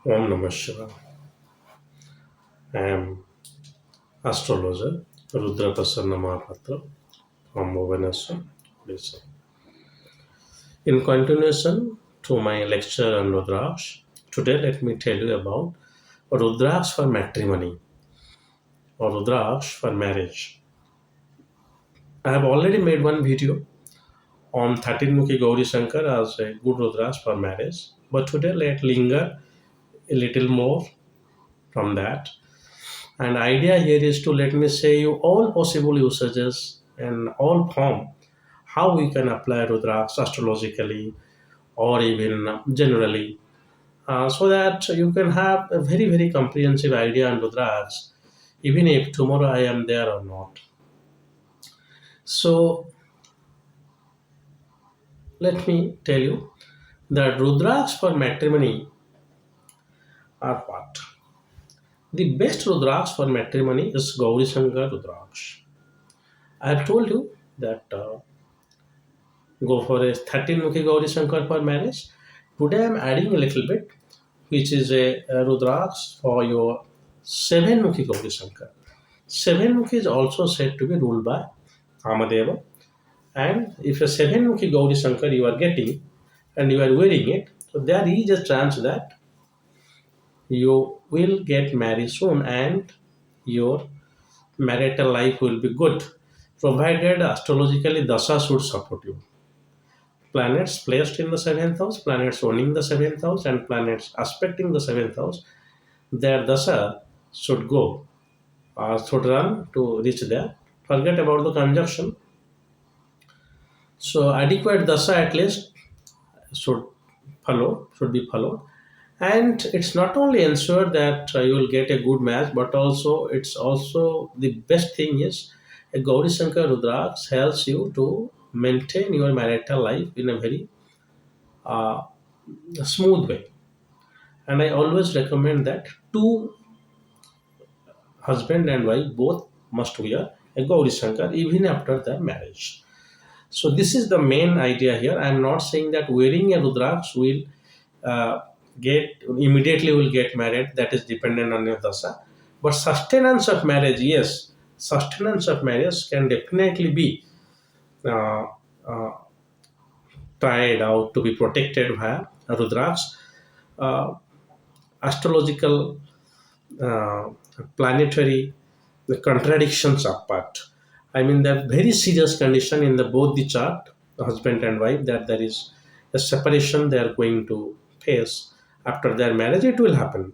Om Namah Shivaya. I am astrologer Rudramohapatra from Bhubaneswar, Odisha. In continuation to my lecture on Rudraksh, today let me tell you about Rudraksh for matrimony or Rudraksh for marriage. I have already made one video on 13 Mukhi Gauri Shankar as a good Rudraksh for marriage, but today let linger a little more from that. And idea here is to let me say you all possible usages and all form how we can apply Rudraksh astrologically or even generally, so that you can have a very comprehensive idea on Rudraksh even if tomorrow I am there or not. So let me tell you that Rudraksh for matrimony are what? The best Rudraksh for matrimony is Gauri Shankar Rudraksh. I have told you that go for a 13 Mukhi Gauri Shankar for marriage. Today I am adding a little bit, which is a Rudraksh for your 7 Mukhi Gauri Shankar. 7 Mukhi is also said to be ruled by Kamadeva. And if a 7 Mukhi Gauri Shankar you are getting and you are wearing it, so there is a chance that you will get married soon and your marital life will be good, provided astrologically Dasha should support you. Planets placed in the seventh house, planets owning the seventh house, and planets aspecting the seventh house, their dasa should go or should run to reach there. Forget about the conjunction. So adequate dasa at least should should be followed. And it's not only ensure that you will get a good match, but also it's also the best thing is a Gauri Shankar Rudraksh helps you to maintain your marital life in a very uh, smooth way. And I always recommend that two husband and wife both must wear a Gauri Shankar even after their marriage. So this is the main idea here. I am not saying that wearing a Rudraksh will uh, get immediately will get married. That is dependent on your dasa. But sustenance of marriage, yes, sustenance of marriage can definitely be uh, uh, tried out to be protected via Rudraksh. Uh, Astrological uh, planetary the contradictions apart. I mean, the very serious condition in the both the chart, the husband and wife, that there is a separation they are going to face after their marriage. It will happen.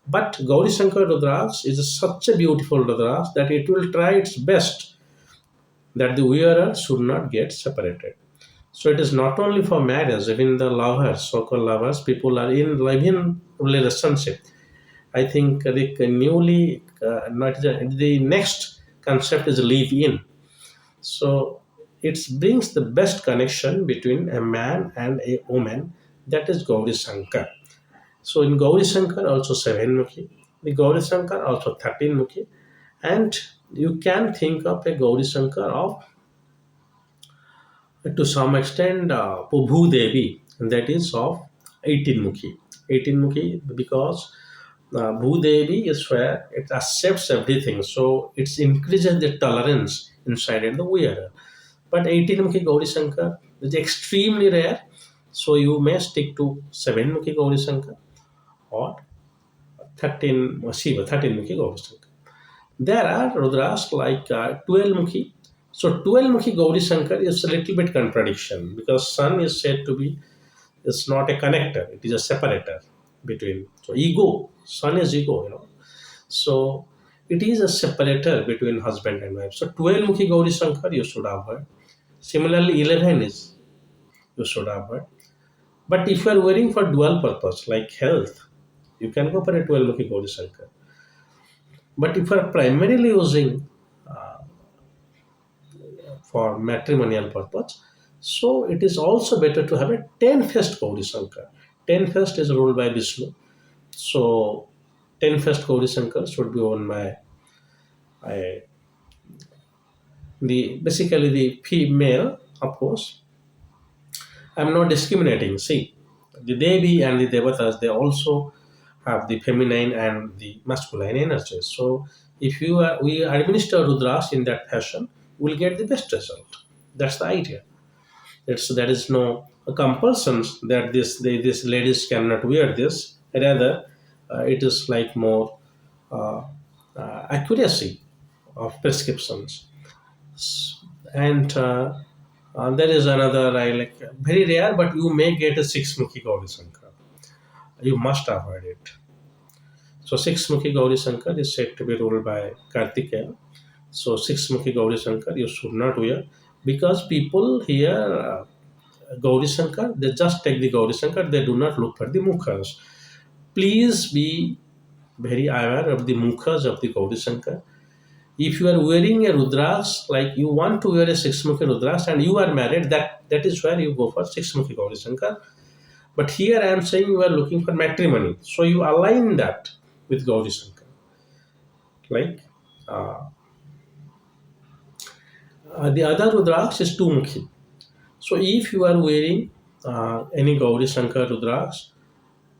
But Gauri Shankar Rudraksh is such a beautiful Rudraksh that it will try its best that the wearer should not get separated. So it is not only for marriage, even the lovers, so-called lovers, people are in living relationship. I think the newly not the next concept is live in. So it brings the best connection between a man and a woman. That is Gauri Shankar. So in Gauri Shankar also 7 Mukhi, the Gauri Shankar also 13 Mukhi, and you can think of a Gauri Shankar of to some extent Bhu Devi, that is of 18 Mukhi. 18 Mukhi because Bhudevi is where it accepts everything, so it increases the tolerance inside the wearer. But 18 Mukhi Gauri Shankar is extremely rare, so you may stick to 7 Mukhi Gauri Shankar or 13 Shiva, 13 Mukhi Gauri Shankar. There are Rudras like 12 Mukhi. So 12 Mukhi Gauri Shankar is a little bit contradiction because Sun is said to be it's not a connector, it is a separator between. So ego, Sun is ego. So it is a separator between husband and wife. So 12 Mukhi Gauri Shankar you should avoid. Similarly, 11 is you should avoid. But if you are wearing for dual purpose like health, you can go for a 12 Mukhi Gauri Shankar. But if you are primarily using for matrimonial purpose, so it is also better to have a 10 first Gauri Shankar. 10 first is ruled by Vishnu. So 10 first Gauri Shankar should be owned by I, the basically the female, of course. I'm not discriminating. See, the Devi and the Devatas, they also have the feminine and the masculine energies. So if we administer Rudraks in that fashion, we'll get the best result. That's the idea. There is no compulsion that these ladies cannot wear this. Rather, it is like more uh, accuracy of prescriptions. And there is another I like very rare, but you may get a six mukhi Gauri Shankar. You must avoid it. So six mukhi Gauri Shankar is said to be ruled by Kartikeya. So six mukhi Gauri Shankar you should not wear, because people here Gauri Shankar, they just take the Gauri Shankar, they do not look for the mukhas. Please be very aware of the mukhas of the Gauri Shankar. If you are wearing a Rudraks, like you want to wear a six-mukhi Rudraks and you are married, that is where you go for six-mukhi Gauri Shankar. But here I am saying you are looking for matrimony. So you align that with Gauri Shankar. Like uh, the other Rudraks is two-mukhi. So if you are wearing any Gauri Shankar Rudraks,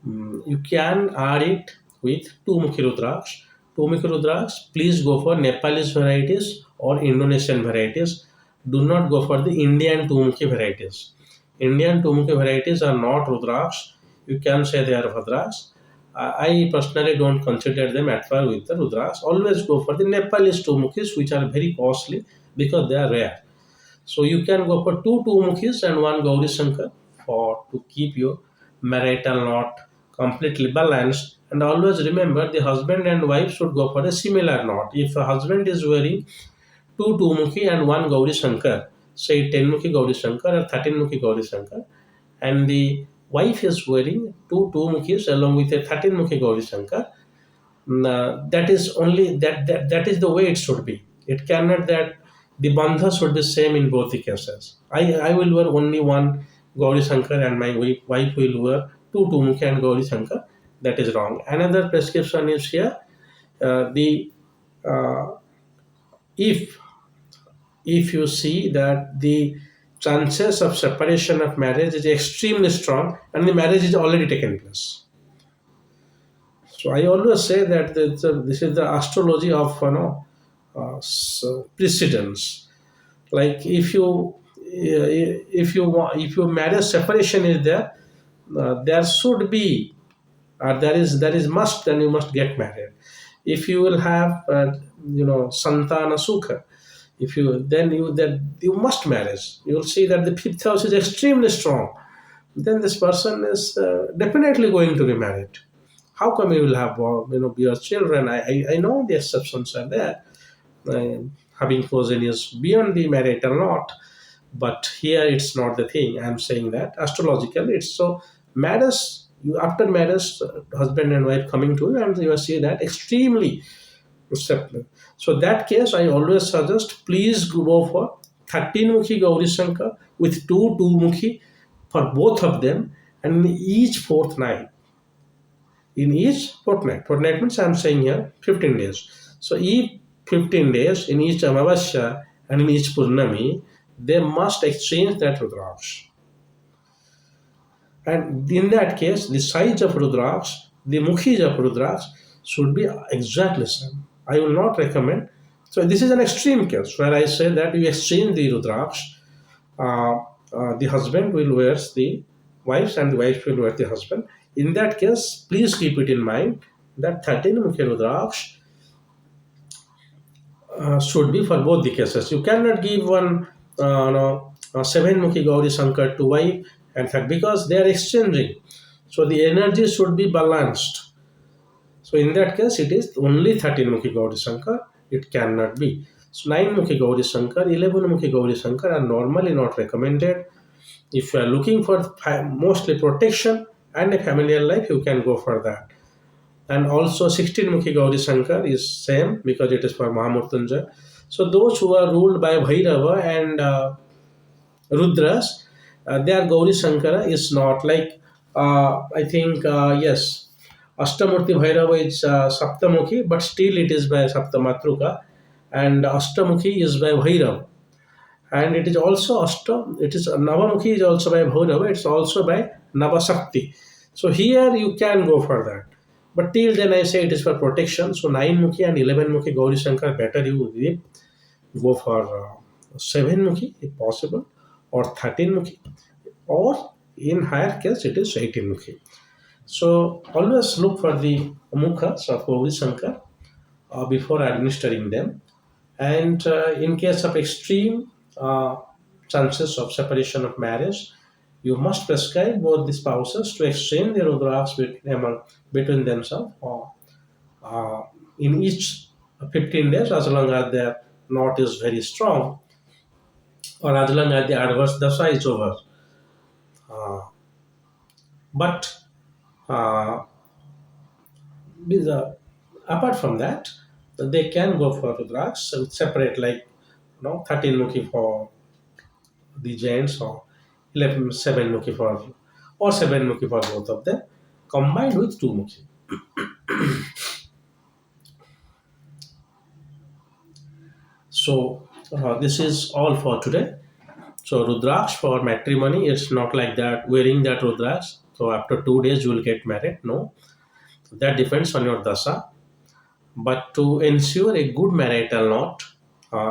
you can add it with two-mukhi Rudraks. Two-mukhi Rudraks, please go for Nepalese varieties or Indonesian varieties. Do not go for the Indian two-mukhi varieties. Indian two-mukhi varieties are not Rudraks. You can say they are Rudraks. I personally don't consider them at all with the Rudraks. Always go for the Nepalese two-mukhis, which are very costly because they are rare. So you can go for two mukhis and one Gauri Shankar for to keep your marital knot completely balanced. And always remember the husband and wife should go for a similar knot. If a husband is wearing two mukhi and one Gauri Shankar, say 10 mukhi Gauri Shankar or 13 mukhi Gauri Shankar, and the wife is wearing two mukhis along with a 13 mukhi Gauri Shankar, that is only that is the way it should be. It cannot that the bandha should be same in both the cases. I will wear only one Gauri Shankar and my wife will wear two Mukhi and Gauri Shankar. That is wrong. Another prescription is here. The if you see that the chances of separation of marriage is extremely strong and the marriage is already taken place. So I always say that this is the astrology of precedence. Like if you marriage separation is there, there should be there is must, then you must get married. If you will have santana sukha, if you then you must marriage. You will see that the fifth house is extremely strong. Then this person is definitely going to be married. How come you will have your children? I know the exceptions are there. uh, Having chosen is beyond the marital knot, but here it's not the thing. I'm saying that astrologically it's so. Marriage, you after marriage, husband and wife coming to you and you see that extremely receptive. So that case I always suggest, please go for 13 mukhi Gauri Shankar with two mukhi for both of them, and in each fortnight, fortnight means I'm saying here 15 days. So each 15 days, in each Amavasya and in each Purnami, they must exchange that Rudraksh. And in that case, the size of Rudraksh, the Mukhis of Rudraksh should be exactly same. I will not recommend. So this is an extreme case where I say that you exchange the Rudraksh. The husband will wear the wives and the wife will wear the husband. In that case, please keep it in mind that 13 Mukhi Rudraksh should be for both the cases. You cannot give one seven Mukhi Gauri Shankar to wife and fact because they are exchanging. So the energy should be balanced. So in that case, it is only 13 Mukhi Gauri Shankar. It cannot be. So 9 Mukhi Gauri Shankar, 11 Mukhi Gauri Shankar are normally not recommended. If you are looking for mostly protection and a familiar life, you can go for that. And also 16 Mukhi Gauri Shankar is same because it is for Mahamurtunjay. So those who are ruled by Bhairava and Rudras, their Gauri Shankara is not like I think yes, Ashtamurti Bhairava is Saptamukhi, but still it is by Saptamatruka, and Ashtamukhi is by Bhairava, and it is also it is Navamukhi is also by Bhairava, it's also by Navasakti. So here you can go for that. But till then, I say it is for protection. So 9 Mukhi and 11 Mukhi Gauri Shankar, better you go for 7 Mukhi if possible, or 13 Mukhi, or in higher case it is 18 Mukhi. So always look for the mukhas of Gauri Shankar before administering them. And in case of extreme chances of separation of marriage, you must prescribe both the spouses to exchange their Rudraks between themselves or uh, in each 15 days, as long as their knot is very strong, or as long as the adverse dasa is over. Uh, but uh, with, apart from that, they can go for Rudraks separate, like 13 mukhi for the giants, or 11 7 mukhi for, or 7 mukhi for both of them, combined with 2 mukhi. So this is all for today. So Rudraksh for matrimony, it's not like that wearing that Rudraksh. So after 2 days you will get married. No, that depends on your dasa. But to ensure a good marital knot,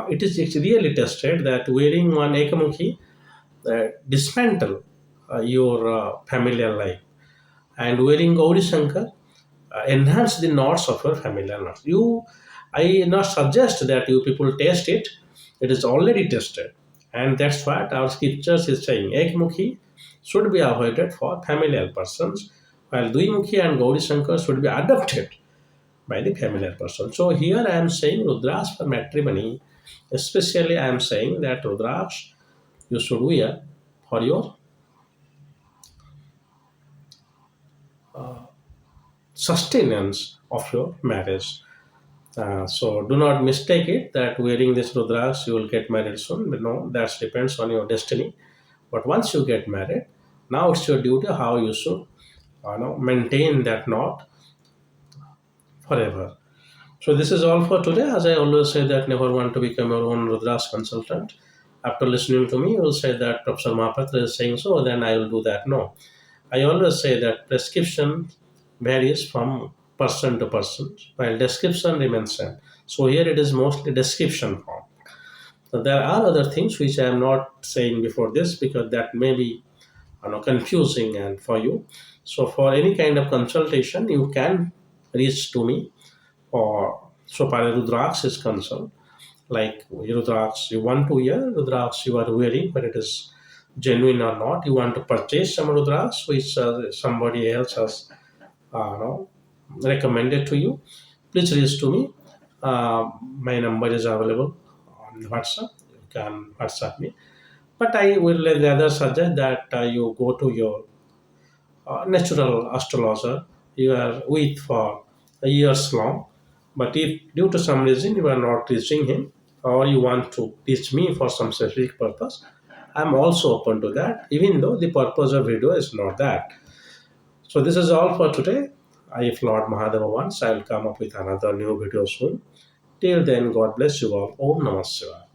it's really tested that wearing one ekamukhi dismantle your familial life, and wearing Gauri Shankar enhance the knots of your familial knots. I not suggest that you people test it. It is already tested, and that's what our scriptures is saying. Ekmukhi should be avoided for familial persons, while Duimukhi and Gauri Shankar should be adopted by the familiar person. So here I am saying Rudraksh for matrimony. Especially I am saying that Rudraksh you should wear for your sustenance of your marriage. So do not mistake it that wearing this Rudraksh you will get married soon. But no, that depends on your destiny. But once you get married, now it's your duty how you should maintain that knot forever. So this is all for today. As I always say that never want to become your own Rudraksh consultant. After listening to me, you will say that Professor Mahapatra is saying so, then I will do that. No. I always say that prescription varies from person to person, while description remains same. So here it is mostly description form. So there are other things which I am not saying before this because that may be confusing and for you. So for any kind of consultation, you can reach to me, or so far as Rudraks is concerned. Like Rudraks, you want to wear Rudraks you are wearing, but it is genuine or not. You want to purchase some Rudraks which somebody else has recommended to you. Please reach to me. My number is available on WhatsApp. You can WhatsApp me. But I will rather suggest that you go to your natural astrologer you are with for years long. But if due to some reason you are not reaching him, or you want to reach me for some specific purpose, I'm also open to that, even though the purpose of video is not that. So this is all for today. If Lord Mahadeva wants, I will come up with another new video soon. Till then, God bless you all. Om Namah Shivaya.